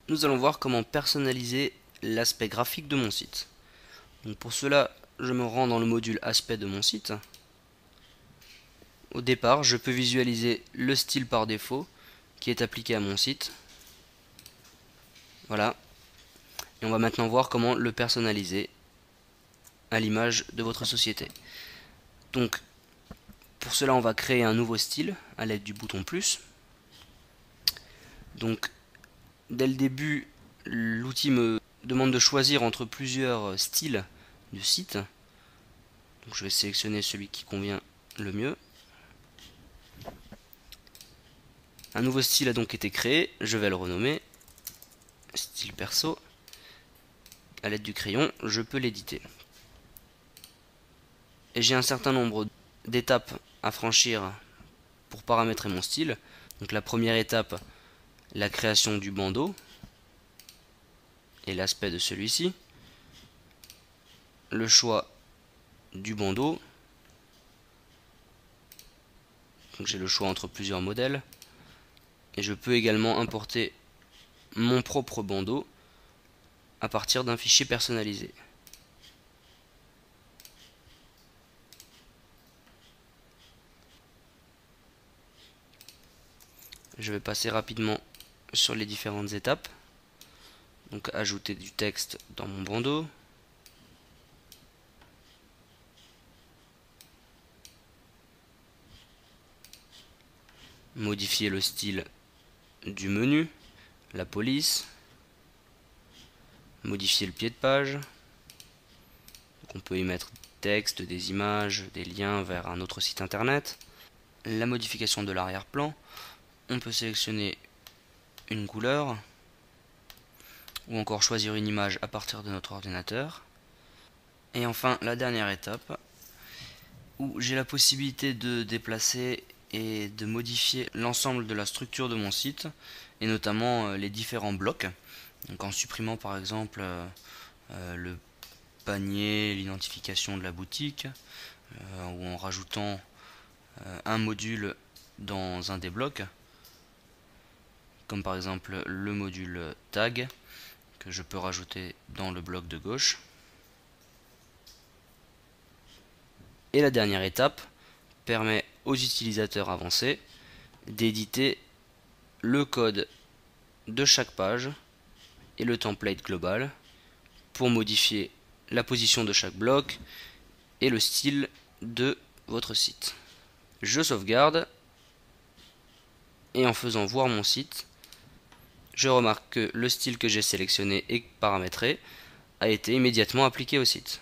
nous allons voir comment personnaliser l'aspect graphique de mon site. Donc pour cela, je me rends dans le module aspect de mon site. Au départ, je peux visualiser le style par défaut qui est appliqué à mon site. Voilà. Et on va maintenant voir comment le personnaliser à l'image de votre société. Donc, pour cela, on va créer un nouveau style à l'aide du bouton plus. Donc, dès le début, l'outil me demande de choisir entre plusieurs styles du site. Donc, je vais sélectionner celui qui convient le mieux. Un nouveau style a donc été créé. Je vais le renommer style perso. À l'aide du crayon, je peux l'éditer. Et j'ai un certain nombre d'étapes à franchir pour paramétrer mon style. Donc la première étape, la création du bandeau et l'aspect de celui-ci. Le choix du bandeau. Donc j'ai le choix entre plusieurs modèles. Et je peux également importer mon propre bandeau à partir d'un fichier personnalisé. Je vais passer rapidement sur les différentes étapes. Donc ajouter du texte dans mon bandeau. Modifier le style du menu, la police. Modifier le pied de page. Donc on peut y mettre texte, des images, des liens vers un autre site internet. La modification de l'arrière-plan. On peut sélectionner une couleur ou encore choisir une image à partir de notre ordinateur. Et enfin la dernière étape où j'ai la possibilité de déplacer et de modifier l'ensemble de la structure de mon site et notamment les différents blocs. Donc en supprimant par exemple le panier, l'identification de la boutique ou en rajoutant un module dans un des blocs, comme par exemple le module tag que je peux rajouter dans le bloc de gauche. Et la dernière étape permet aux utilisateurs avancés d'éditer le code de chaque page et le template global pour modifier la position de chaque bloc et le style de votre site. Je sauvegarde et en faisant voir mon site, je remarque que le style que j'ai sélectionné et paramétré a été immédiatement appliqué au site.